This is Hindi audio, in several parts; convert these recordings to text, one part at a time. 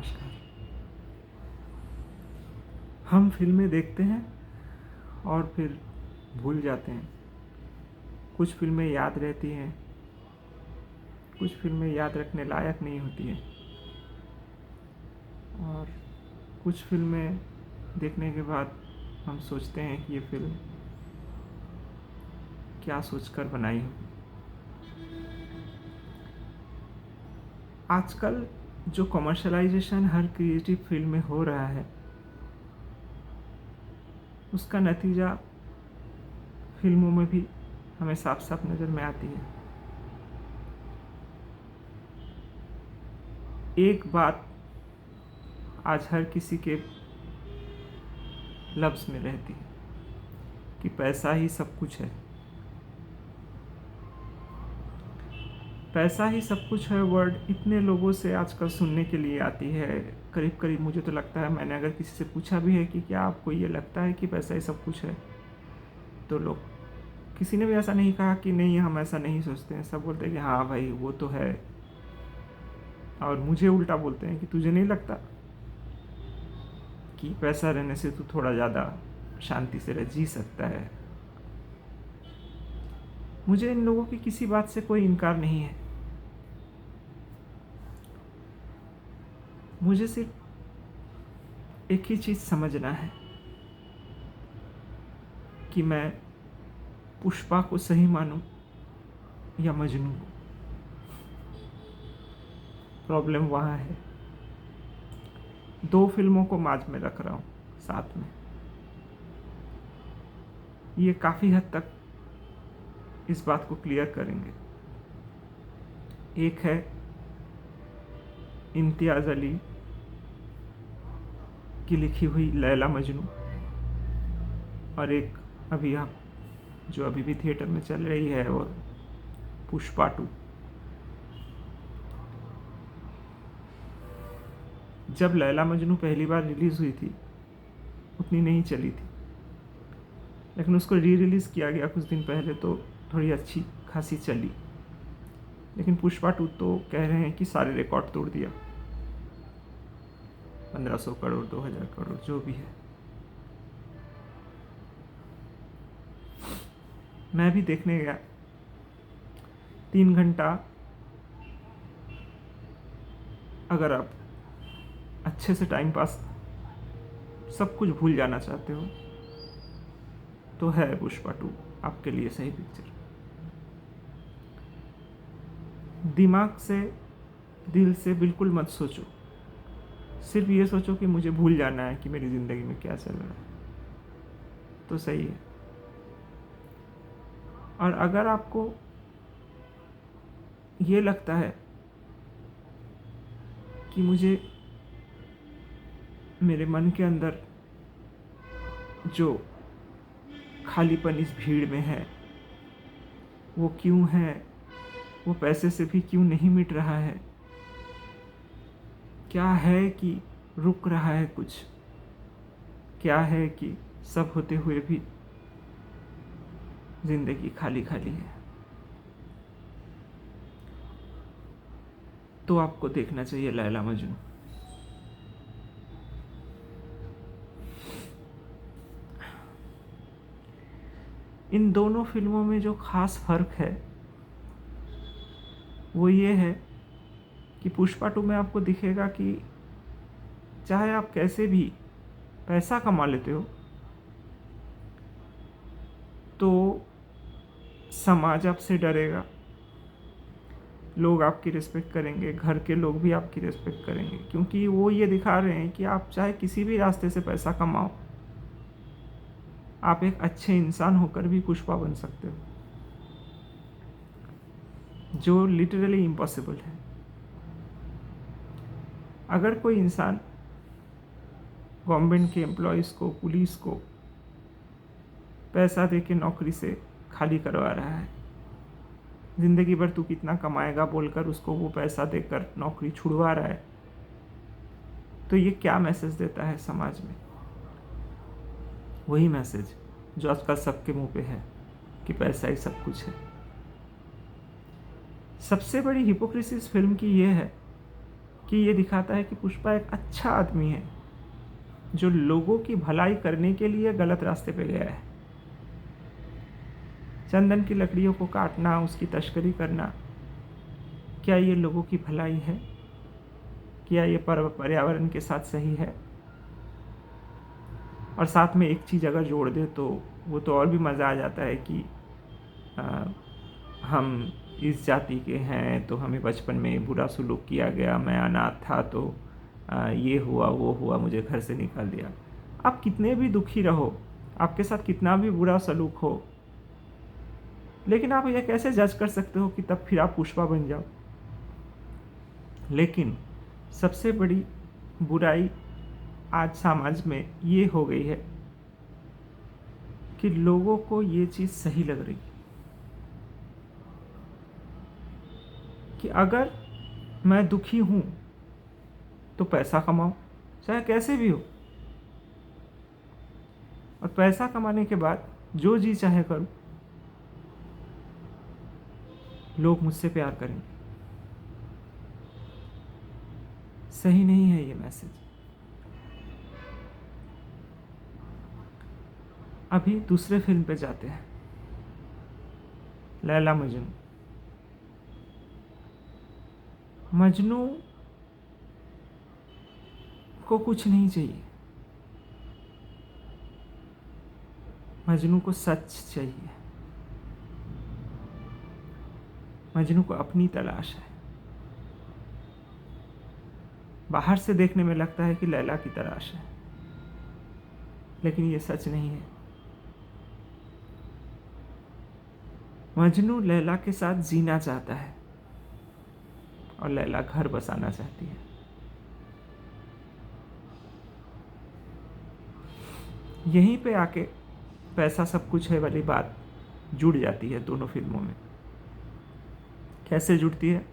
नमस्कार। हम फिल्में देखते हैं और फिर भूल जाते हैं। कुछ फिल्में याद रहती हैं, कुछ फिल्में याद रखने लायक नहीं होती हैं और कुछ फिल्में देखने के बाद हम सोचते हैं कि ये फिल्म क्या सोचकर बनाई होगी। आजकल जो कमर्शलाइजेशन हर क्रिएटिव फील्ड में हो रहा है, उसका नतीजा फिल्मों में भी हमें साफ साफ नज़र में आती है। एक बात आज हर किसी के लफ्ज़ में रहती है कि पैसा ही सब कुछ है। पैसा ही सब कुछ है वर्ड इतने लोगों से आजकल सुनने के लिए आती है। करीब करीब मुझे तो लगता है, मैंने अगर किसी से पूछा भी है कि क्या आपको ये लगता है कि पैसा ही सब कुछ है, तो लोग, किसी ने भी ऐसा नहीं कहा कि नहीं हम ऐसा नहीं सोचते हैं। सब बोलते हैं कि हाँ भाई वो तो है। और मुझे उल्टा बोलते हैं कि तुझे नहीं लगता कि पैसा रहने से तू थोड़ा ज़्यादा शांति से जी सकता है। मुझे इन लोगों की किसी बात से कोई इनकार नहीं है। मुझे सिर्फ एक ही चीज़ समझना है कि मैं पुष्पा को सही मानूं या मजनू को। प्रॉब्लम वहाँ है। दो फिल्मों को माझ में रख रहा हूँ साथ में। ये काफ़ी हद तक इस बात को क्लियर करेंगे। एक है इम्तियाज़ अली की लिखी हुई लैला मजनू, और एक अभी आप जो अभी भी थिएटर में चल रही है वो पुष्पा 2। जब लैला मजनू पहली बार रिलीज़ हुई थी उतनी नहीं चली थी, लेकिन उसको री रिलीज़ किया गया कुछ दिन पहले तो थोड़ी अच्छी खासी चली। लेकिन पुष्पा 2 तो कह रहे हैं कि सारे रिकॉर्ड तोड़ दिया। 1500 करोड़ 2000 करोड़ जो भी है। मैं भी देखने गया। 3 घंटा अगर आप अच्छे से टाइम पास सब कुछ भूल जाना चाहते हो तो है पुष्पा 2 आपके लिए सही पिक्चर। दिमाग से, दिल से बिल्कुल मत सोचो। सिर्फ ये सोचो कि मुझे भूल जाना है कि मेरी ज़िंदगी में क्या चल रहा है, तो सही है। और अगर आपको ये लगता है कि मुझे मेरे मन के अंदर जो खालीपन इस भीड़ में है वो क्यों है, वो पैसे से भी क्यों नहीं मिट रहा है, क्या है कि रुक रहा है कुछ, क्या है कि सब होते हुए भी जिंदगी खाली खाली है, तो आपको देखना चाहिए लैला मजनू। इन दोनों फिल्मों में जो खास फर्क है वो ये है कि पुष्पा 2 में आपको दिखेगा कि चाहे आप कैसे भी पैसा कमा लेते हो तो समाज आपसे डरेगा, लोग आपकी रिस्पेक्ट करेंगे, घर के लोग भी आपकी रिस्पेक्ट करेंगे, क्योंकि वो ये दिखा रहे हैं कि आप चाहे किसी भी रास्ते से पैसा कमाओ, आप एक अच्छे इंसान होकर भी पुष्पा बन सकते हो, जो लिटरली इम्पॉसिबल है। अगर कोई इंसान गवर्नमेंट के एम्प्लॉयज़ को, पुलिस को पैसा दे के नौकरी से खाली करवा रहा है, ज़िंदगी भर तू कितना कमाएगा बोलकर उसको वो पैसा देकर नौकरी छुड़वा रहा है, तो ये क्या मैसेज देता है समाज में? वही मैसेज जो आजकल सबके मुंह पे है कि पैसा ही सब कुछ है। सबसे बड़ी हिपोक्रेसी इस फिल्म की ये है कि ये दिखाता है कि पुष्पा एक अच्छा आदमी है जो लोगों की भलाई करने के लिए गलत रास्ते पे गया है। चंदन की लकड़ियों को काटना, उसकी तस्करी करना, क्या ये लोगों की भलाई है? क्या ये पर्यावरण के साथ सही है? और साथ में एक चीज़ अगर जोड़ दे तो वो तो और भी मज़ा आ जाता है कि आ, हम इस जाति के हैं तो हमें बचपन में बुरा सलूक किया गया, मैं अनाथ था तो ये हुआ वो हुआ, मुझे घर से निकाल दिया। आप कितने भी दुखी रहो, आपके साथ कितना भी बुरा सलूक हो, लेकिन आप यह कैसे जज कर सकते हो कि तब फिर आप पुष्पा बन जाओ? लेकिन सबसे बड़ी बुराई आज समाज में ये हो गई है कि लोगों को ये चीज़ सही लग रही कि अगर मैं दुखी हूँ तो पैसा कमाऊँ, चाहे कैसे भी हो, और पैसा कमाने के बाद जो जी चाहे करूँ, लोग मुझसे प्यार करेंगे। सही नहीं है ये मैसेज। अभी दूसरे फिल्म पे जाते हैं, लैला मजनू। मजनू को कुछ नहीं चाहिए, मजनू को सच चाहिए, मजनू को अपनी तलाश है। बाहर से देखने में लगता है कि लैला की तलाश है, लेकिन ये सच नहीं है। मजनू लैला के साथ जीना चाहता है और लैला घर बसाना चाहती है। यहीं पे आके पैसा सब कुछ है वाली बात जुड़ जाती है दोनों फिल्मों में। कैसे जुड़ती है?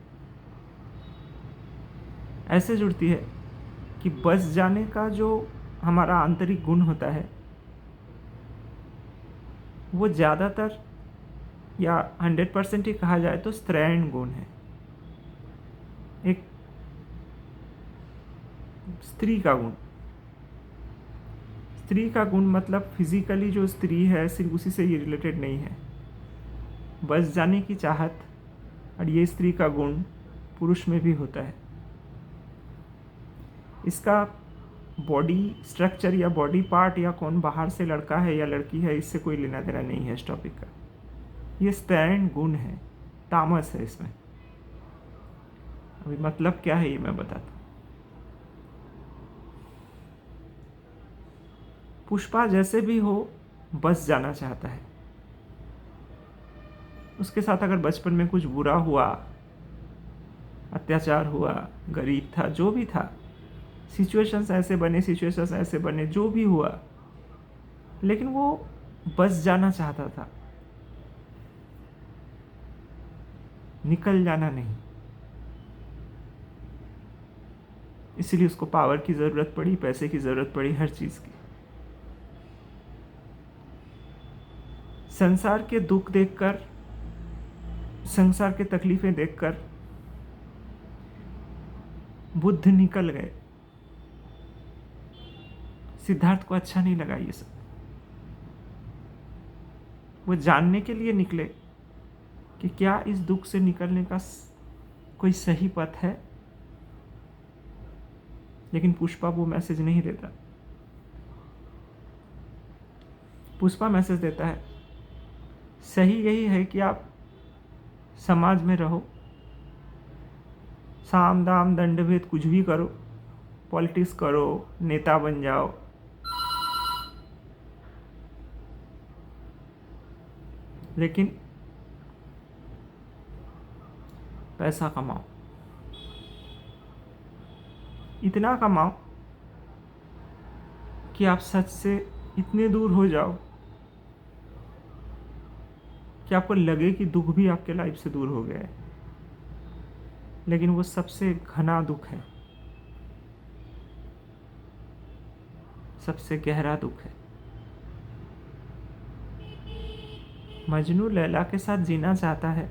ऐसे जुड़ती है कि बस जाने का जो हमारा आंतरिक गुण होता है वो ज़्यादातर या 100% ही कहा जाए तो स्त्रैण गुण है। एक स्त्री का गुण। स्त्री का गुण मतलब फिजिकली जो स्त्री है सिर्फ उसी से ये रिलेटेड नहीं है। बस जाने की चाहत और ये स्त्री का गुण पुरुष में भी होता है। इसका बॉडी स्ट्रक्चर या बॉडी पार्ट या कौन बाहर से लड़का है या लड़की है, इससे कोई लेना देना नहीं है इस टॉपिक का। ये स्त्रैण गुण है, तामस है इसमें। अभी मतलब क्या है ये मैं बताता हूँ। पुष्पा जैसे भी हो बस जाना चाहता है। उसके साथ अगर बचपन में कुछ बुरा हुआ, अत्याचार हुआ, गरीब था, जो भी था, सिचुएशंस ऐसे बने, जो भी हुआ, लेकिन वो बस जाना चाहता था, निकल जाना नहीं। इसलिए उसको पावर की ज़रूरत पड़ी, पैसे की ज़रूरत पड़ी, हर चीज़ की। संसार के दुख देखकर, संसार के तकलीफ़ें देखकर बुद्ध निकल गए। सिद्धार्थ को अच्छा नहीं लगा ये सब। वो जानने के लिए निकले कि क्या इस दुख से निकलने का कोई सही पथ है। लेकिन पुष्पा वो मैसेज नहीं देता। पुष्पा मैसेज देता है सही यही है कि आप समाज में रहो, साम दाम दंड भेद कुछ भी करो, पॉलिटिक्स करो, नेता बन जाओ, लेकिन पैसा कमाओ। इतना कमाओ कि आप सच से इतने दूर हो जाओ कि आपको लगे कि दुख भी आपके लाइफ से दूर हो गया है। लेकिन वो सबसे घना दुख है, सबसे गहरा दुख है। मजनू लैला के साथ जीना चाहता है,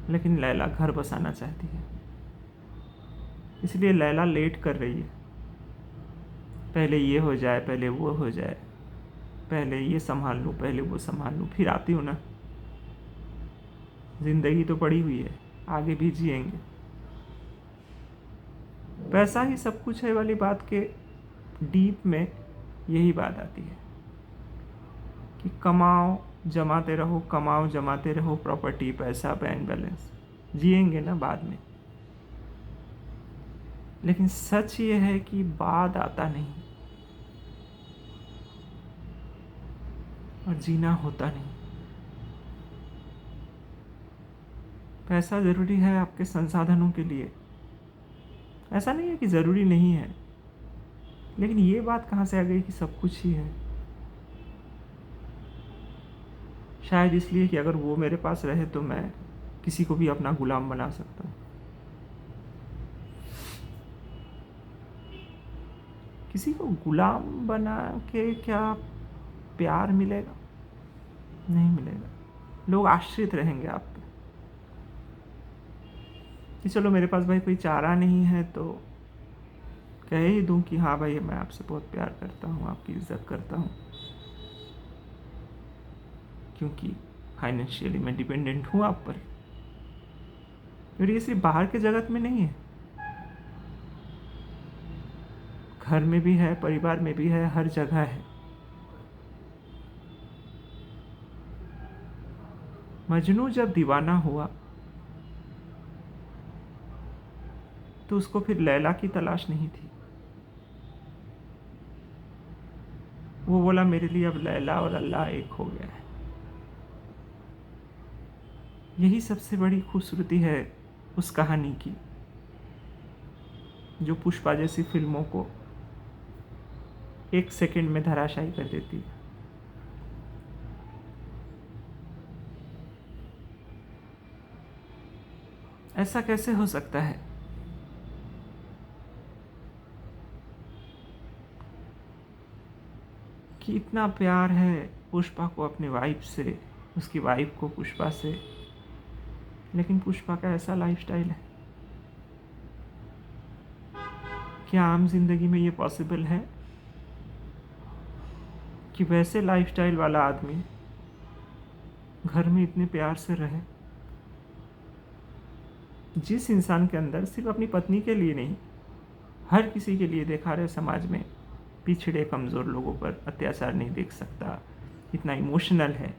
लेकिन लैला घर बसाना चाहती है। इसलिए लैला लेट कर रही है, पहले ये हो जाए, पहले वो हो जाए, पहले ये संभाल लूँ, पहले वो संभाल लूँ, फिर आती हूँ ना। ज़िंदगी तो पड़ी हुई है, आगे भी जिएंगे। पैसा ही सब कुछ है वाली बात के डीप में यही बात आती है कि कमाओ जमाते रहो, कमाओ जमाते रहो, प्रॉपर्टी, पैसा, बैंक बैलेंस, जिएंगे ना बाद में। लेकिन सच ये है कि बाद आता नहीं और जीना होता नहीं। पैसा ज़रूरी है आपके संसाधनों के लिए, ऐसा नहीं है कि ज़रूरी नहीं है, लेकिन ये बात कहाँ से आ गई कि सब कुछ ही है? शायद इसलिए कि अगर वो मेरे पास रहे तो मैं किसी को भी अपना गुलाम बना सकता हूँ। किसी को गुलाम बना के क्या प्यार मिलेगा? नहीं मिलेगा। लोग आश्रित रहेंगे आप पे कि चलो मेरे पास भाई कोई चारा नहीं है तो कह ही दूं कि हाँ भाई मैं आपसे बहुत प्यार करता हूँ, आपकी इज्जत करता हूँ, क्योंकि फाइनेंशियली मैं डिपेंडेंट हूँ आप पर। और ये सिर्फ बाहर के जगत में नहीं है, घर में भी है, परिवार में भी है, हर जगह है। मजनू जब दीवाना हुआ तो उसको फिर लैला की तलाश नहीं थी। वो बोला मेरे लिए अब लैला और अल्लाह एक हो गया है। यही सबसे बड़ी खूबसूरती है उस कहानी की, जो पुष्पा जैसी फिल्मों को एक सेकंड में धराशायी कर देती है। ऐसा कैसे हो सकता है कि इतना प्यार है पुष्पा को अपने वाइफ से, उसकी वाइफ को पुष्पा से, लेकिन पुष्पा का ऐसा लाइफस्टाइल है? क्या आम जिंदगी में ये पॉसिबल है कि वैसे लाइफस्टाइल वाला आदमी घर में इतने प्यार से रहे? जिस इंसान के अंदर सिर्फ अपनी पत्नी के लिए नहीं, हर किसी के लिए देखा रहे समाज में पिछड़े कमज़ोर लोगों पर अत्याचार नहीं देख सकता, इतना इमोशनल है,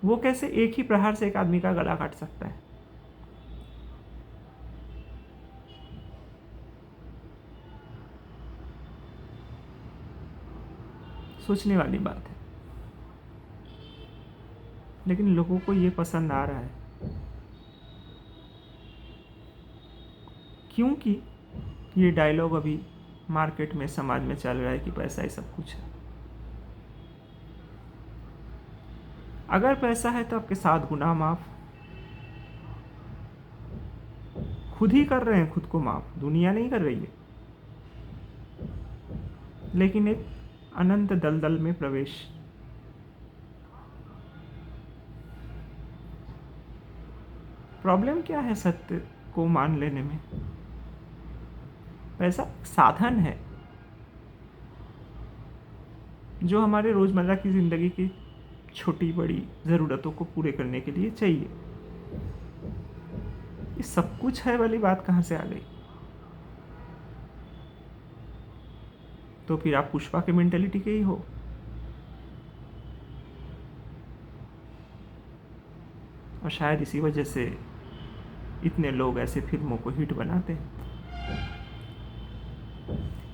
वो कैसे एक ही प्रहार से एक आदमी का गला काट सकता है? सोचने वाली बात है। लेकिन लोगों को ये पसंद आ रहा है क्योंकि ये डायलॉग अभी मार्केट में, समाज में चल रहा है कि पैसा ही सब कुछ है। अगर पैसा है तो आपके 7 गुनाह माफ। खुद ही कर रहे हैं खुद को माफ, दुनिया नहीं कर रही है। लेकिन एक अनंत दलदल में प्रवेश। प्रॉब्लम क्या है सत्य को मान लेने में? पैसा साधन है जो हमारे रोजमर्रा की जिंदगी की छोटी बड़ी ज़रूरतों को पूरे करने के लिए चाहिए। ये सब कुछ है वाली बात कहाँ से आ गई? तो फिर आप पुष्पा के मेंटेलिटी के ही हो। और शायद इसी वजह से इतने लोग ऐसे फिल्मों को हिट बनाते हैं।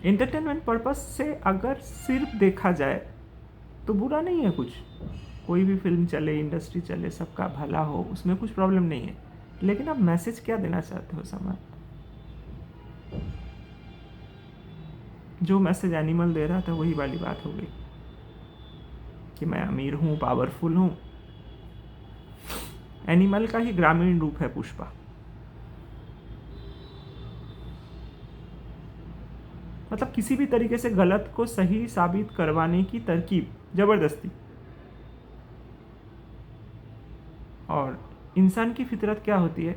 एंटरटेनमेंट पर्पस से अगर सिर्फ देखा जाए तो बुरा नहीं है कुछ। कोई भी फिल्म चले, इंडस्ट्री चले, सबका भला हो, उसमें कुछ प्रॉब्लम नहीं है। लेकिन आप मैसेज क्या देना चाहते हो समाज? जो मैसेज एनिमल दे रहा था वही वाली बात हो गई कि मैं अमीर हूँ, पावरफुल हूँ। एनिमल का ही ग्रामीण रूप है पुष्पा। मतलब किसी भी तरीके से गलत को सही साबित करवाने की तरकीब, जबरदस्ती। और इंसान की फितरत क्या होती है,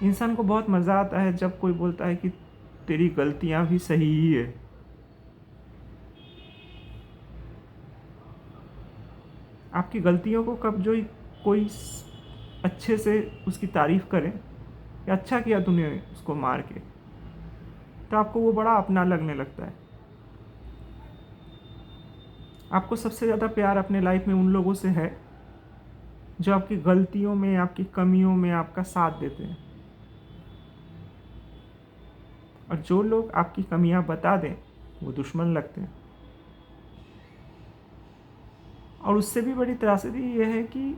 इंसान को बहुत मज़ा आता है जब कोई बोलता है कि तेरी गलतियाँ भी सही ही है। आपकी गलतियों को कब जो कोई अच्छे से उसकी तारीफ़ करे या अच्छा किया तूने उसको मार के, तो आपको वो बड़ा अपना लगने लगता है। आपको सबसे ज़्यादा प्यार अपने लाइफ में उन लोगों से है जो आपकी गलतियों में, आपकी कमियों में आपका साथ देते हैं। और जो लोग आपकी कमियां बता दें वो दुश्मन लगते हैं। और उससे भी बड़ी त्रासदी ये है कि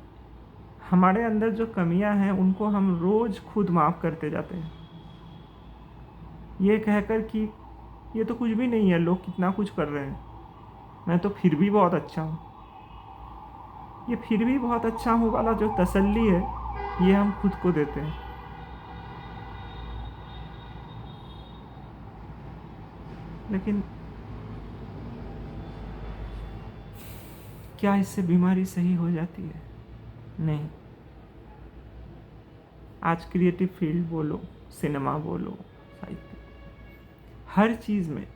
हमारे अंदर जो कमियां हैं उनको हम रोज़ खुद माफ़ करते जाते हैं, ये कहकर कि ये तो कुछ भी नहीं है, लोग कितना कुछ कर रहे हैं, मैं तो फिर भी बहुत अच्छा हूँ। ये फिर भी बहुत अच्छा हूँ वाला जो तसल्ली है, ये हम खुद को देते हैं। लेकिन क्या इससे बीमारी सही हो जाती है? नहीं। आज क्रिएटिव फील्ड बोलो, सिनेमा बोलो, साहित्य, हर चीज़ में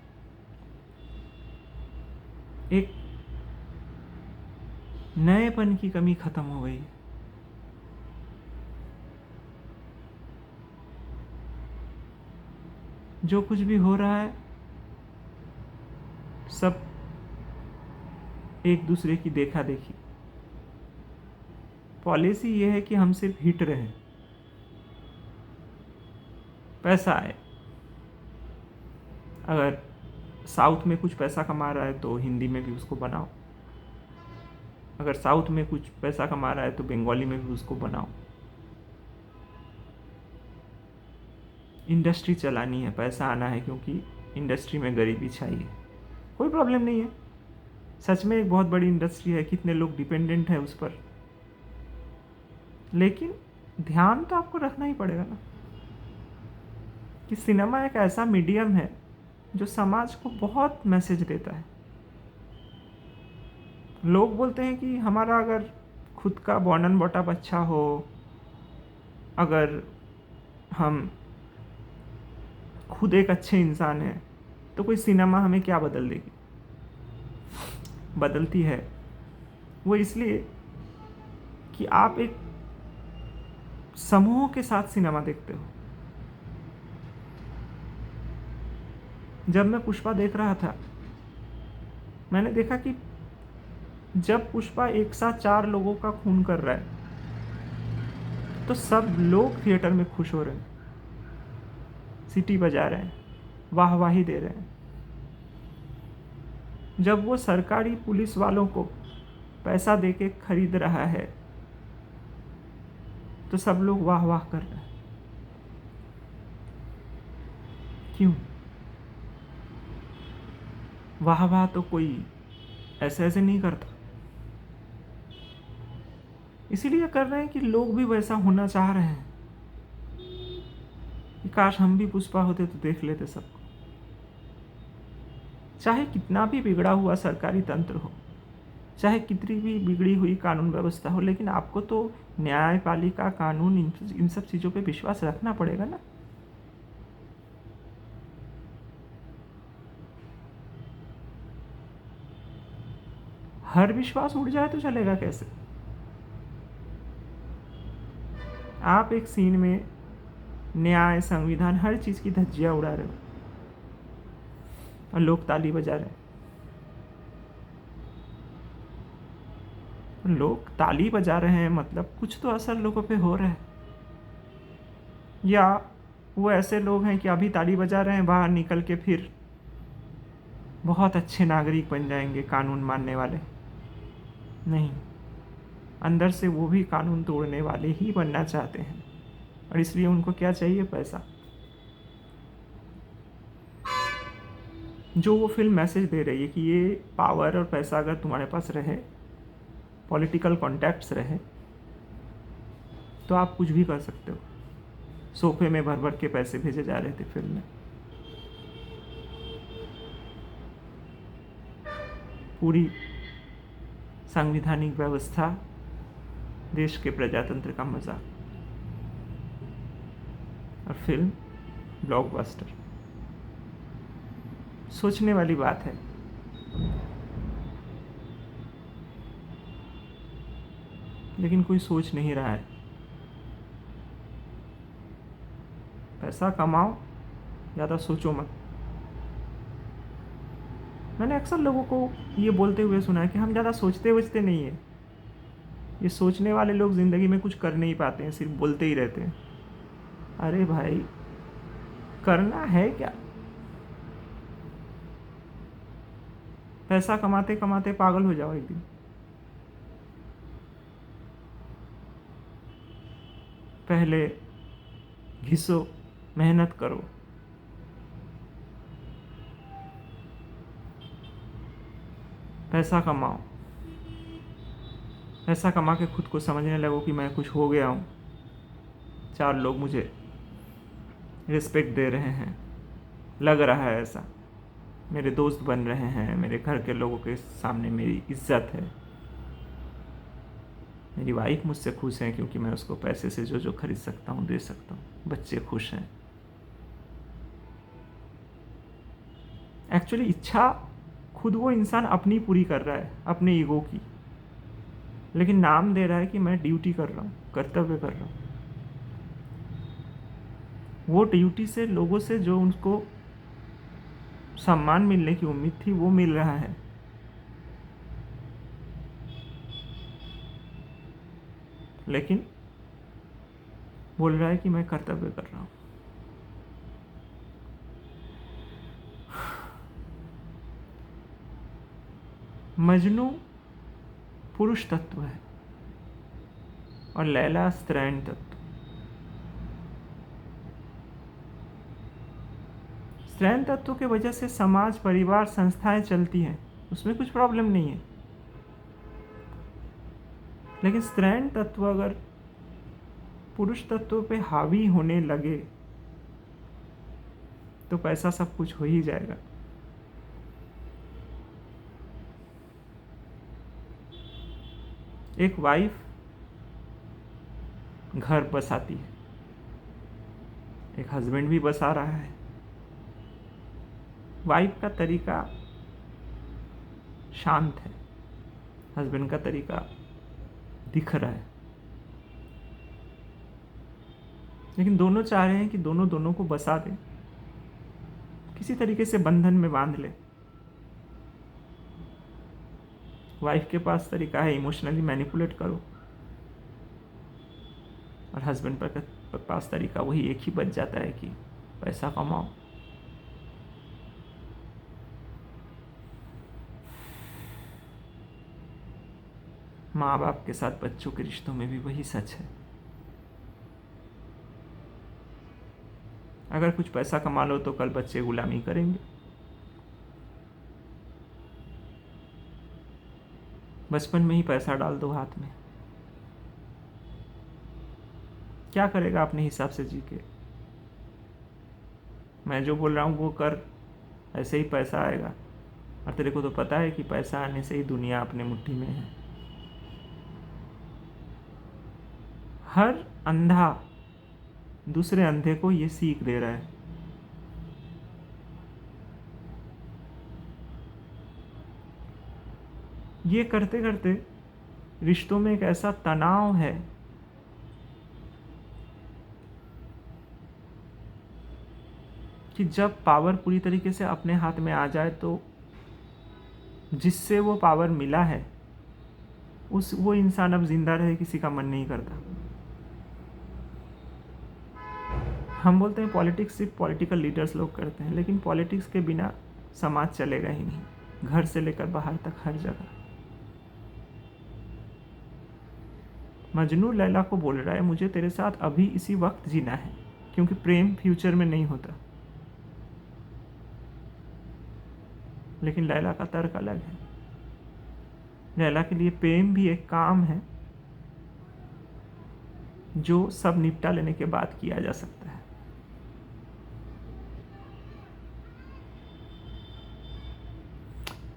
एक नएपन की कमी खत्म हो गई है। जो कुछ भी हो रहा है सब एक दूसरे की देखा देखी। पॉलिसी ये है कि हम सिर्फ हिट रहें, पैसा आए। अगर साउथ में कुछ पैसा कमा रहा है तो हिंदी में भी उसको बनाओ, अगर साउथ में कुछ पैसा कमा रहा है तो बंगाली में भी उसको बनाओ। इंडस्ट्री चलानी है, पैसा आना है, क्योंकि इंडस्ट्री में गरीबी छाई है। कोई प्रॉब्लम नहीं है, सच में एक बहुत बड़ी इंडस्ट्री है, कितने लोग डिपेंडेंट है उस पर। लेकिन ध्यान तो आपको रखना ही पड़ेगा ना कि सिनेमा एक ऐसा मीडियम है जो समाज को बहुत मैसेज देता है। लोग बोलते हैं कि हमारा अगर खुद का बॉर्नन बॉटअप अच्छा हो, अगर हम खुद एक अच्छे इंसान हैं, तो कोई सिनेमा हमें क्या बदल देगी? बदलती है वो इसलिए कि आप एक समूह के साथ सिनेमा देखते हो। जब मैं पुष्पा देख रहा था, मैंने देखा कि जब पुष्पा एक साथ 4 लोगों का खून कर रहा है तो सब लोग थिएटर में खुश हो रहे हैं, सीटी बजा रहे हैं, वाहवाही दे रहे हैं। जब वो सरकारी पुलिस वालों को पैसा देके खरीद रहा है तो सब लोग वाह वाह कर रहे हैं। क्यों? वाह वाह तो कोई ऐसे ऐसे नहीं करता, इसीलिए कर रहे हैं कि लोग भी वैसा होना चाह रहे हैं कि काश हम भी पुष्पा होते तो देख लेते सबको। चाहे कितना भी बिगड़ा हुआ सरकारी तंत्र हो, चाहे कितनी भी बिगड़ी हुई कानून व्यवस्था हो, लेकिन आपको तो न्यायपालिका, कानून, इन सब चीज़ों पे विश्वास रखना पड़ेगा ना। हर विश्वास उड़ जाए तो चलेगा कैसे? आप एक सीन में न्याय, संविधान, हर चीज़ की धज्जियां उड़ा रहे हो और लोग ताली बजा रहे हैं। लोग ताली बजा रहे हैं मतलब कुछ तो असर लोगों पे हो रहा है। या वो ऐसे लोग हैं कि अभी ताली बजा रहे हैं, बाहर निकल के फिर बहुत अच्छे नागरिक बन जाएंगे, कानून मानने वाले? नहीं, अंदर से वो भी कानून तोड़ने वाले ही बनना चाहते हैं। और इसलिए उनको क्या चाहिए? पैसा। जो वो फिल्म मैसेज दे रही है कि ये पावर और पैसा अगर तुम्हारे पास रहे, पॉलिटिकल कॉन्टैक्ट्स रहे, तो आप कुछ भी कर सकते हो। सोफे में भर भर के पैसे भेजे जा रहे थे फिल्म में। पूरी संवैधानिक व्यवस्था देश के प्रजातंत्र का मजाक। और फिल्म ब्लॉकबस्टर। सोचने वाली बात है। लेकिन कोई सोच नहीं रहा है। पैसा कमाओ, ज़्यादा सोचो मत। मैंने अक्सर लोगों को ये बोलते हुए सुना है कि हम ज़्यादा सोचते वोचते नहीं है। ये सोचने वाले लोग ज़िंदगी में कुछ कर नहीं पाते हैं, सिर्फ बोलते ही रहते हैं। अरे भाई, करना है क्या? पैसा कमाते कमाते पागल हो जाओ एक दिन। पहले घिसो, मेहनत करो, पैसा कमाओ। पैसा कमा के खुद को समझने लगो कि मैं कुछ हो गया हूँ, 4 लोग मुझे रिस्पेक्ट दे रहे हैं, लग रहा है ऐसा, मेरे दोस्त बन रहे हैं, मेरे घर के लोगों के सामने मेरी इज्जत है, मेरी वाइफ मुझसे खुश है क्योंकि मैं उसको पैसे से जो जो खरीद सकता हूँ दे सकता हूँ, बच्चे खुश हैं। एक्चुअली इच्छा खुद वो इंसान अपनी पूरी कर रहा है, अपने ईगो की, लेकिन नाम दे रहा है कि मैं ड्यूटी कर रहा हूँ, कर्तव्य कर रहा हूँ। वो ड्यूटी से लोगों से जो उनको सम्मान मिलने की उम्मीद थी वो मिल रहा है। लेकिन बोल रहा है कि मैं कर्तव्य कर रहा हूँ। मजनू पुरुष तत्व है और लैला स्त्रैण तत्व। स्त्रैण तत्व की वजह से समाज, परिवार, संस्थाएं चलती हैं, उसमें कुछ प्रॉब्लम नहीं है। लेकिन स्त्रैण तत्व अगर पुरुष तत्व पे हावी होने लगे तो पैसा सब कुछ हो ही जाएगा। एक वाइफ घर बसाती है, एक हस्बैंड भी बसा रहा है। वाइफ का तरीका शांत है, हस्बैंड का तरीका दिख रहा है, लेकिन दोनों चाह रहे हैं कि दोनों दोनों को बसा दें, किसी तरीके से बंधन में बांध ले। वाइफ के पास तरीका है इमोशनली मैनिपुलेट करो, और हस्बैंड पर पास तरीका वही एक ही बच जाता है कि पैसा कमाओ। माँ बाप के साथ बच्चों के रिश्तों में भी वही सच है। अगर कुछ पैसा कमा लो तो कल बच्चे गुलामी करेंगे। बचपन में ही पैसा डाल दो हाथ में, क्या करेगा अपने हिसाब से जी के। मैं जो बोल रहा हूँ वो कर, ऐसे ही पैसा आएगा। और तेरे को तो पता है कि पैसा आने से ही दुनिया अपने मुट्ठी में है। हर अंधा दूसरे अंधे को ये सीख दे रहा है। ये करते करते रिश्तों में एक ऐसा तनाव है कि जब पावर पूरी तरीके से अपने हाथ में आ जाए तो जिससे वो पावर मिला है वो इंसान अब जिंदा रहे किसी का मन नहीं करता। हम बोलते हैं पॉलिटिक्स सिर्फ पॉलिटिकल लीडर्स लोग करते हैं, लेकिन पॉलिटिक्स के बिना समाज चलेगा ही नहीं, घर से लेकर बाहर तक हर जगह। मजनू लैला को बोल रहा है मुझे तेरे साथ अभी इसी वक्त जीना है, क्योंकि प्रेम फ्यूचर में नहीं होता। लेकिन लैला का तर्क अलग है। लैला के लिए प्रेम भी एक काम है जो सब निपटा लेने के बाद किया जा सकता है।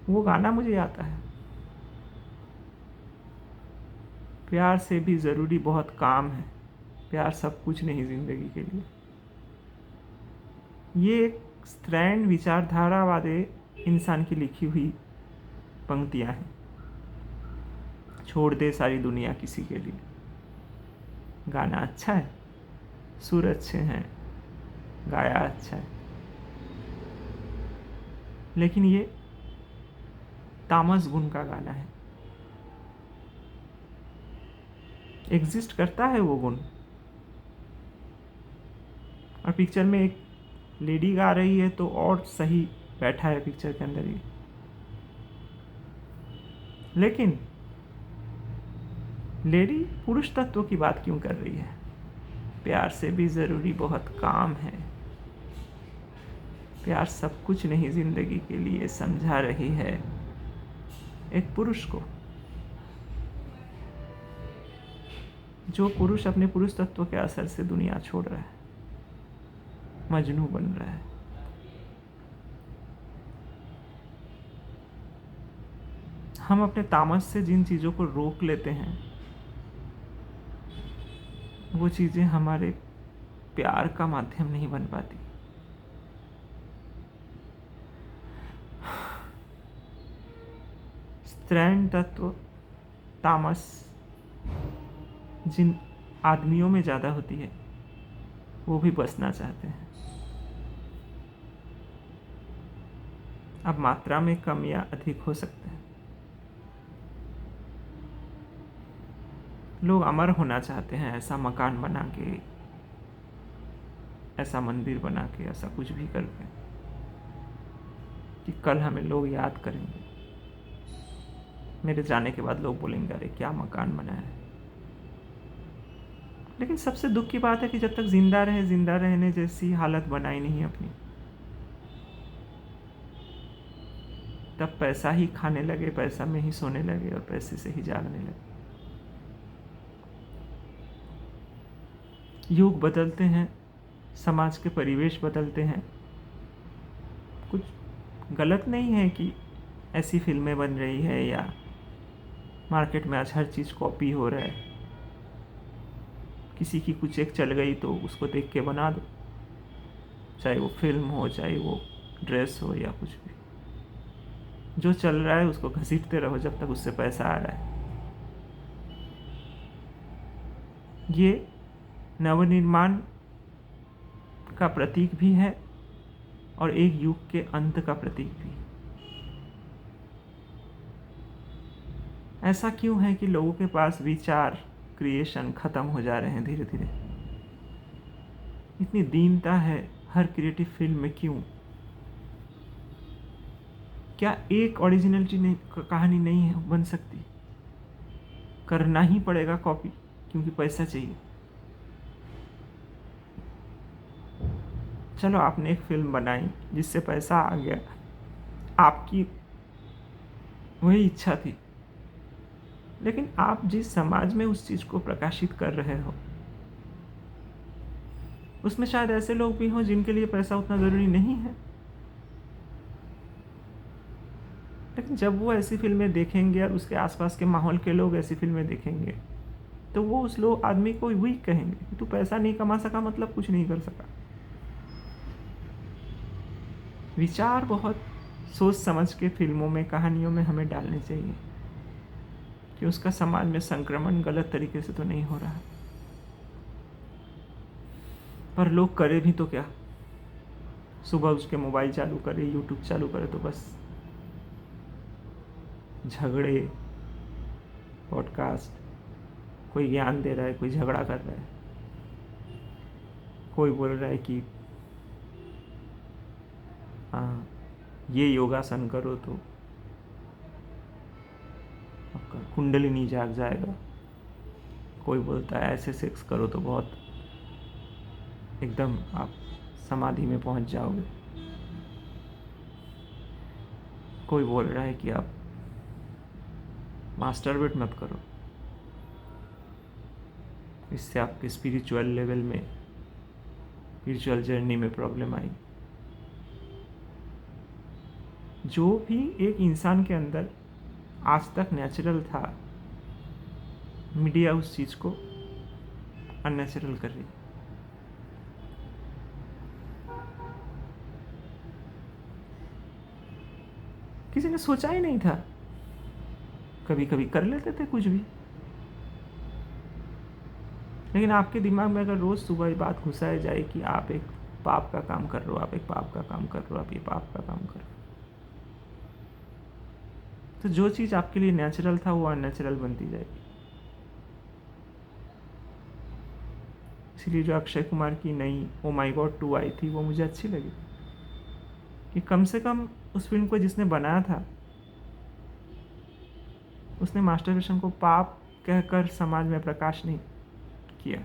वो गाना मुझे आता है, प्यार से भी ज़रूरी बहुत काम है, प्यार सब कुछ नहीं ज़िंदगी के लिए। ये एक स्ट्रैंड विचारधारा वाले इंसान की लिखी हुई पंक्तियाँ हैं। छोड़ दे सारी दुनिया किसी के लिए। गाना अच्छा है, सुर अच्छे हैं, गाया अच्छा है, लेकिन ये तामस गुण का गाना है। एग्जिस्ट करता है वो गुण, और पिक्चर में एक लेडी गा रही है तो और सही बैठा है पिक्चर के अंदर ही। लेकिन लेडी पुरुष तत्व की बात क्यों कर रही है? प्यार से भी ज़रूरी बहुत काम है, प्यार सब कुछ नहीं ज़िंदगी के लिए समझा रही है एक पुरुष को। जो पुरुष अपने पुरुष तत्व के असर से दुनिया छोड़ रहा है, मजनू बन रहा है। हम अपने तामस से जिन चीज़ों को रोक लेते हैं, वो चीज़ें हमारे प्यार का माध्यम नहीं बन पाती। स्त्रैण तत्व, तामस जिन आदमियों में ज़्यादा होती है, वो भी बचना चाहते हैं। अब मात्रा में कम या अधिक हो सकते हैं। लोग अमर होना चाहते हैं, ऐसा मकान बना के, ऐसा मंदिर बना के, ऐसा कुछ भी करके कि कल हमें लोग याद करेंगे। मेरे जाने के बाद लोग बोलेंगे अरे क्या मकान बनाया है। लेकिन सबसे दुख की बात है कि जब तक जिंदा रहे, जिंदा रहने जैसी हालत बनाई नहीं अपनी, तब पैसा ही खाने लगे, पैसा में ही सोने लगे और पैसे से ही जागने लगे। युग बदलते हैं, समाज के परिवेश बदलते हैं। कुछ गलत नहीं है कि ऐसी फिल्में बन रही है या मार्केट में आज हर चीज़ कॉपी हो रहा है। किसी की कुछ एक चल गई तो उसको देख के बना दो, चाहे वो फिल्म हो, चाहे वो ड्रेस हो या कुछ भी। जो चल रहा है उसको घसीटते रहो जब तक उससे पैसा आ रहा है। ये नवनिर्माण का प्रतीक भी है और एक युग के अंत का प्रतीक भी। ऐसा क्यों है कि लोगों के पास विचार, क्रिएशन खत्म हो जा रहे हैं धीरे धीरे? इतनी दीनता है हर क्रिएटिव फील्ड में क्यों? क्या एक ओरिजिनलिटी नहीं, कहानी नहीं है, बन सकती? करना ही पड़ेगा कॉपी, क्योंकि पैसा चाहिए। चलो आपने एक फिल्म बनाई जिससे पैसा आ गया, आपकी वही इच्छा थी, लेकिन आप जिस समाज में उस चीज़ को प्रकाशित कर रहे हो, उसमें शायद ऐसे लोग भी हों जिनके लिए पैसा उतना ज़रूरी नहीं है। लेकिन जब वो ऐसी फिल्में देखेंगे और उसके आसपास के माहौल के लोग ऐसी फिल्में देखेंगे, तो वो उस लोग आदमी को वीक कहेंगे कि तू पैसा नहीं कमा सका मतलब कुछ नहीं कर सका। विचार बहुत सोच समझ के फिल्मों में, कहानियों में हमें डालने चाहिए कि उसका समाज में संक्रमण गलत तरीके से तो नहीं हो रहा। पर लोग करे भी तो क्या? सुबह उसके मोबाइल चालू करे, यूट्यूब चालू करे तो बस झगड़े, पॉडकास्ट, कोई ज्ञान दे रहा है, कोई झगड़ा कर रहा है, कोई बोल रहा है कि हाँ ये योगासन करो तो आपका कुंडलिनी जाग जाएगा, कोई बोलता है ऐसे सेक्स करो तो बहुत एकदम आप समाधि में पहुंच जाओगे, कोई बोल रहा है कि आप मास्टरबेट मत करो, इससे आपके स्पिरिचुअल लेवल में, स्पिरिचुअल जर्नी में प्रॉब्लम आई। जो भी एक इंसान के अंदर आज तक नेचुरल था, मीडिया उस चीज़ को अननेचुरल कर रही है। किसी ने सोचा ही नहीं था, कभी कभी कर लेते थे कुछ भी, लेकिन आपके दिमाग में अगर रोज़ सुबह ये बात घुसाई जाए कि आप एक पाप का काम कर रहे हो, आप एक पाप का काम कर रहे हो, आप ये पाप का काम कर रहे हो, तो जो चीज़ आपके लिए नेचुरल था वो अननेचुरल बनती जाएगी। इसलिए जो अक्षय कुमार की नई ओ माई गॉड 2 आई थी वो मुझे अच्छी लगी, कि कम से कम उस फिल्म को जिसने बनाया था उसने मास्टरबेशन को पाप कहकर समाज में प्रकाश नहीं किया।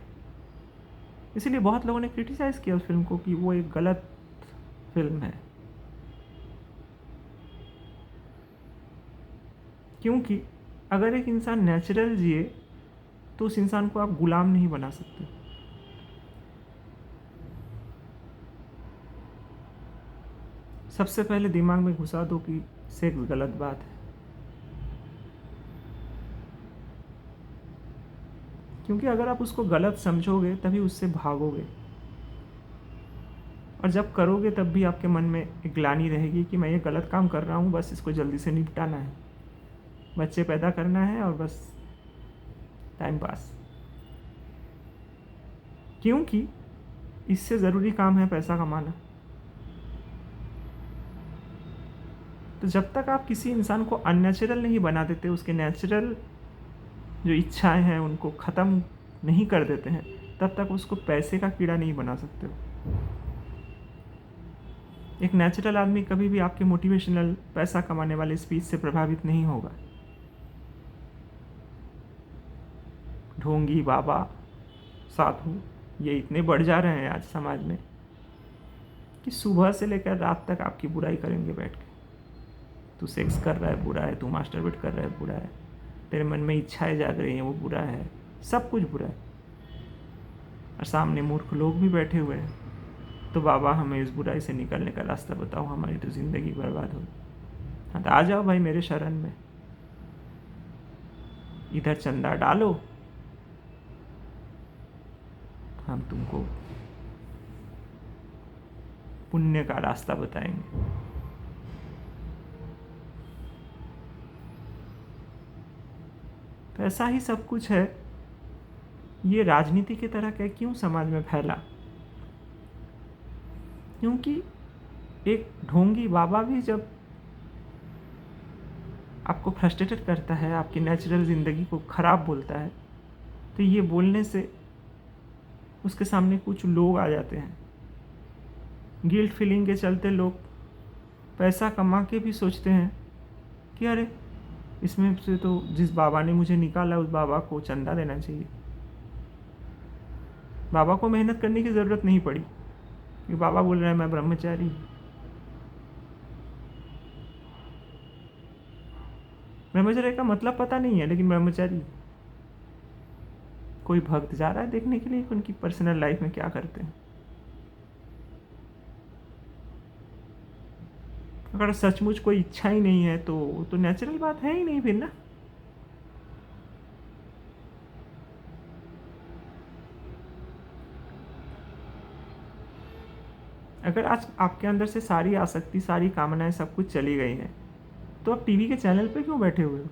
इसीलिए बहुत लोगों ने क्रिटिसाइज़ किया उस फिल्म को कि वो एक गलत फिल्म है, क्योंकि अगर एक इंसान नेचुरल जिए तो उस इंसान को आप गुलाम नहीं बना सकते। सबसे पहले दिमाग में घुसा दो कि सेक्स गलत बात है, क्योंकि अगर आप उसको गलत समझोगे तभी उससे भागोगे, और जब करोगे तब भी आपके मन में एक ग्लानि रहेगी कि मैं ये गलत काम कर रहा हूँ, बस इसको जल्दी से निपटाना है, बच्चे पैदा करना है और बस टाइम पास, क्योंकि इससे ज़रूरी काम है पैसा कमाना। तो जब तक आप किसी इंसान को अननेचुरल नहीं बना देते, उसके नेचुरल जो इच्छाएं हैं उनको ख़त्म नहीं कर देते हैं, तब तक उसको पैसे का कीड़ा नहीं बना सकते हो। एक नेचुरल आदमी कभी भी आपके मोटिवेशनल पैसा कमाने वाले स्पीच से प्रभावित नहीं होगा। ढोंगी, बाबा, साधु ये इतने बढ़ जा रहे हैं आज समाज में कि सुबह से लेकर रात तक आपकी बुराई करेंगे बैठ के। तू सेक्स कर रहा है बुरा है, तू मास्टरबेट कर रहा है बुरा है, तेरे मन में इच्छाएं जाग रही हैं वो बुरा है, सब कुछ बुरा है। और सामने मूर्ख लोग भी बैठे हुए हैं, तो बाबा हमें इस बुराई से निकलने का रास्ता बताओ, हमारी तो ज़िंदगी बर्बाद हो। हाँ तो आ जाओ भाई मेरे शरण में, इधर चंदा डालो, हम तुमको पुण्य का रास्ता बताएंगे। तो ऐसा ही सब कुछ है। ये राजनीति की तरह क्या क्यों समाज में फैला? क्योंकि एक ढोंगी बाबा भी जब आपको फ्रस्ट्रेटेड करता है, आपकी नेचुरल ज़िंदगी को ख़राब बोलता है, तो ये बोलने से उसके सामने कुछ लोग आ जाते हैं। गिल्ट फीलिंग के चलते लोग पैसा कमा के भी सोचते हैं कि अरे इसमें से तो जिस बाबा ने मुझे निकाला उस बाबा को चंदा देना चाहिए। बाबा को मेहनत करने की ज़रूरत नहीं पड़ी, क्योंकि बाबा बोल रहे हैं मैं ब्रह्मचारी। ब्रह्मचर्य का मतलब पता नहीं है, लेकिन ब्रह्मचारी। कोई भक्त जा रहा है देखने के लिए कि उनकी पर्सनल लाइफ में क्या करते हैं। अगर सचमुच कोई इच्छा ही नहीं है तो नेचुरल बात है ही नहीं फिर ना। अगर आज आपके अंदर से सारी आसक्ति, सारी कामनाएं, सब कुछ चली गई हैं, तो आप टीवी के चैनल पे क्यों बैठे हुए हो?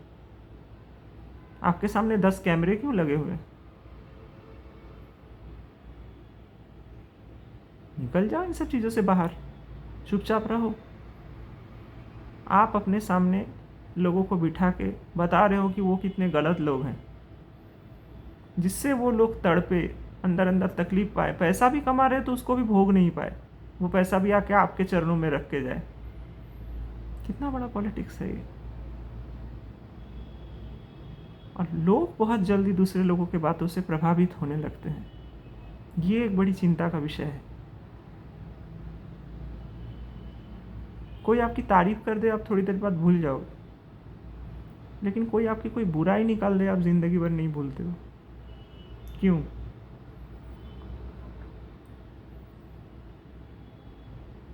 आपके सामने 10 कैमरे क्यों लगे हुए हैं? निकल जाओ इन सब चीज़ों से बाहर, चुपचाप रहो। आप अपने सामने लोगों को बिठा के बता रहे हो कि वो कितने गलत लोग हैं, जिससे वो लोग तड़पे, अंदर अंदर तकलीफ पाए, पैसा भी कमा रहे तो उसको भी भोग नहीं पाए, वो पैसा भी आके आपके चरणों में रख के जाए। कितना बड़ा पॉलिटिक्स है ये। और लोग बहुत जल्दी दूसरे लोगों के बातों से प्रभावित होने लगते हैं, ये एक बड़ी चिंता का विषय है। कोई आपकी तारीफ कर दे आप थोड़ी देर बाद भूल जाओगे, लेकिन कोई आपकी कोई बुराई निकाल दे आप जिंदगी भर नहीं भूलते हो। क्यों?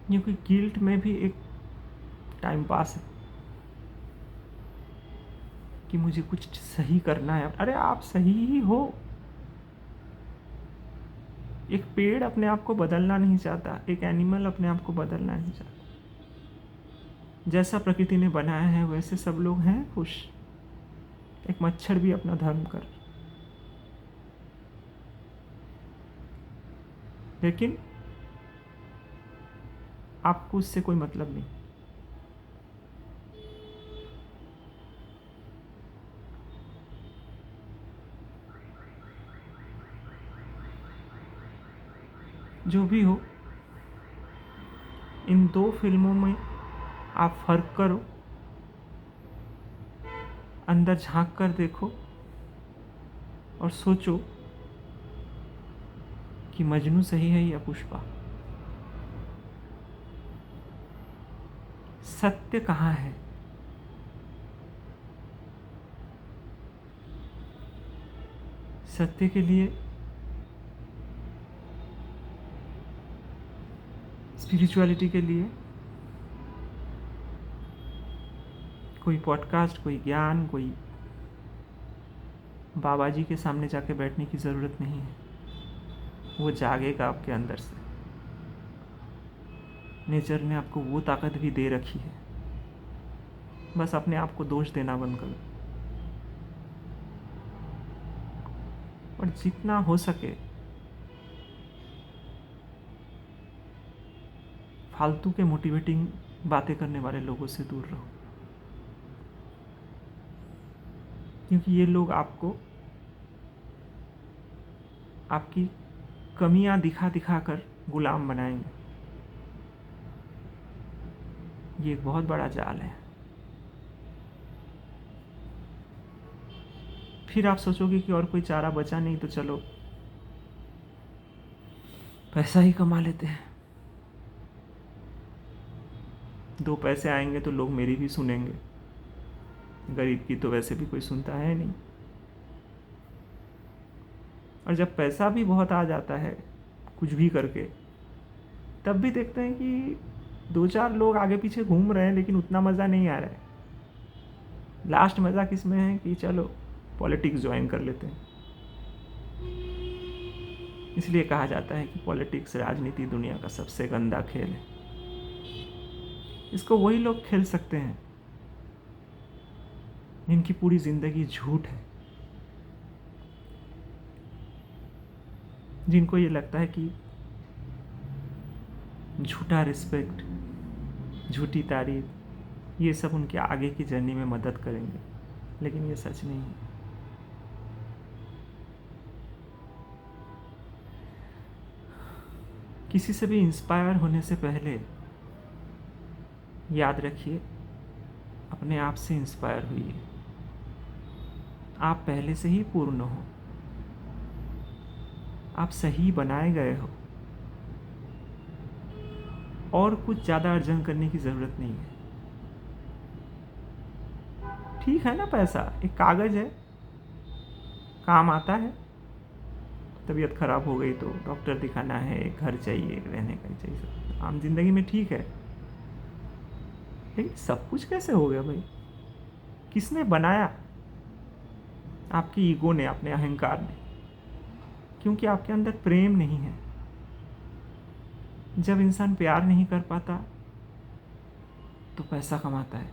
क्योंकि गिल्ट में भी एक टाइम पास है। कि मुझे कुछ सही करना है। अरे आप सही ही हो। एक पेड़ अपने आप को बदलना नहीं चाहता, एक एनिमल अपने आप को बदलना नहीं चाहता। जैसा प्रकृति ने बनाया है वैसे सब लोग हैं खुश। एक मच्छर भी अपना धर्म कर, लेकिन आपको उससे कोई मतलब नहीं। जो भी हो, इन दो फिल्मों में आप फर्क करो, अंदर झांक कर देखो और सोचो कि मजनू सही है या पुष्पा। सत्य कहाँ है? सत्य के लिए स्पिरिचुअलिटी के लिए कोई पॉडकास्ट, कोई ज्ञान, कोई बाबा जी के सामने जाके बैठने की ज़रूरत नहीं है। वो जागेगा आपके अंदर से। नेचर ने आपको वो ताकत भी दे रखी है, बस अपने आप को दोष देना बंद करो। और जितना हो सके फालतू के मोटिवेटिंग बातें करने वाले लोगों से दूर रहो, क्योंकि ये लोग आपको आपकी कमियां दिखा दिखा कर गुलाम बनाएंगे। ये एक बहुत बड़ा जाल है। फिर आप सोचोगे कि और कोई चारा बचा नहीं तो चलो पैसा ही कमा लेते हैं। 2 पैसे आएंगे तो लोग मेरी भी सुनेंगे, गरीब की तो वैसे भी कोई सुनता है नहीं। और जब पैसा भी बहुत आ जाता है कुछ भी करके, तब भी देखते हैं कि 2-4 लोग आगे पीछे घूम रहे हैं, लेकिन उतना मज़ा नहीं आ रहा है। लास्ट मज़ा किस में है कि चलो पॉलिटिक्स ज्वाइन कर लेते हैं। इसलिए कहा जाता है कि पॉलिटिक्स, राजनीति दुनिया का सबसे गंदा खेल है। इसको वही लोग खेल सकते हैं जिनकी पूरी जिंदगी झूठ है, जिनको ये लगता है कि झूठा रिस्पेक्ट, झूठी तारीफ, ये सब उनके आगे की जर्नी में मदद करेंगे, लेकिन ये सच नहीं है। किसी से भी इंस्पायर होने से पहले याद रखिए, अपने आप से इंस्पायर हुइए। आप पहले से ही पूर्ण हो, आप सही बनाए गए हो, और कुछ ज़्यादा अर्जन करने की ज़रूरत नहीं है। ठीक है ना, पैसा एक कागज़ है, काम आता है। तबीयत ख़राब हो गई तो डॉक्टर दिखाना है, घर चाहिए, रहने का चाहिए, आम जिंदगी में ठीक है। लेकिन सब कुछ कैसे हो गया भाई? किसने बनाया? आपकी ईगो ने, अपने अहंकार ने, क्योंकि आपके अंदर प्रेम नहीं है। जब इंसान प्यार नहीं कर पाता तो पैसा कमाता है।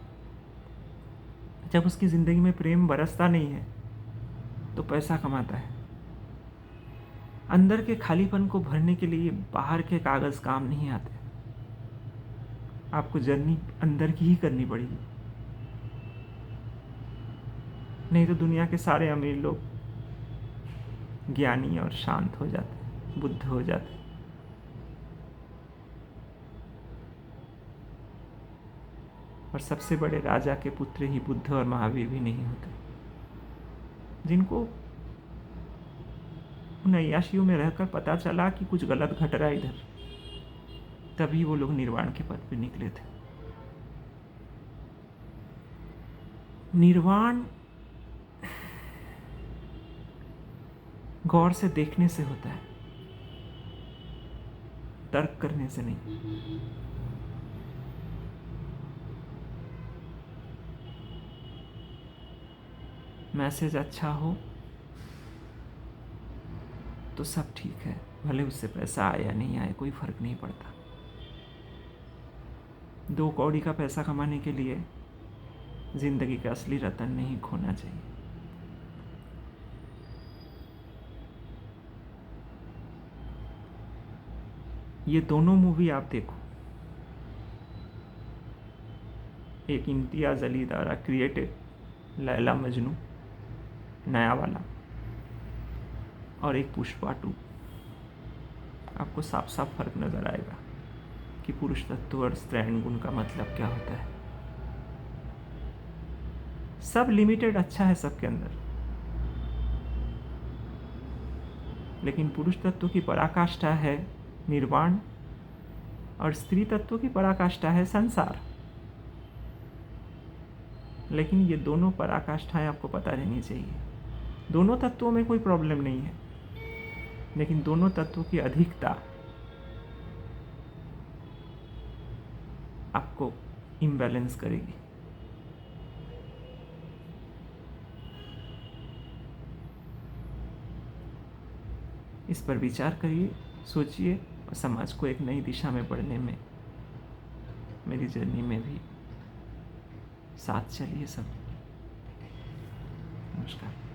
जब उसकी ज़िंदगी में प्रेम बरसता नहीं है तो पैसा कमाता है। अंदर के खालीपन को भरने के लिए बाहर के कागज़ काम नहीं आते। आपको जर्नी अंदर की ही करनी पड़ेगी, नहीं तो दुनिया के सारे अमीर लोग ज्ञानी और शांत हो जाते, बुद्ध हो जाते। और सबसे बड़े राजा के पुत्र ही बुद्ध और महावीर भी नहीं होते। जिनको उन अय्याशियों में रहकर पता चला कि कुछ गलत घट रहा है इधर, तभी वो लोग निर्वाण के पद पे निकले थे। निर्वाण गौर से देखने से होता है, तर्क करने से नहीं। मैसेज अच्छा हो तो सब ठीक है, भले उससे पैसा आए या नहीं आए कोई फ़र्क नहीं पड़ता। 2 कौड़ी का पैसा कमाने के लिए ज़िंदगी का असली रतन नहीं खोना चाहिए। ये दोनों मूवी आप देखो, एक इम्तियाज़ अली द्वारा क्रिएटेड लैला मजनू नया वाला, और एक पुष्पा 2। आपको साफ साफ फर्क नज़र आएगा कि पुरुष तत्व और स्त्रैण गुण का मतलब क्या होता है। सब लिमिटेड अच्छा है सबके अंदर, लेकिन पुरुष तत्व की पराकाष्ठा है निर्वाण और स्त्री तत्व की पराकाष्ठा है संसार। लेकिन ये दोनों पराकाष्ठाएं आपको पता रहनी चाहिए। दोनों तत्वों में कोई प्रॉब्लम नहीं है, लेकिन दोनों तत्वों की अधिकता आपको इम्बैलेंस करेगी। इस पर विचार करिए, सोचिए और समाज को एक नई दिशा में बढ़ने में मेरी जर्नी में भी साथ चलिए सब। नमस्कार।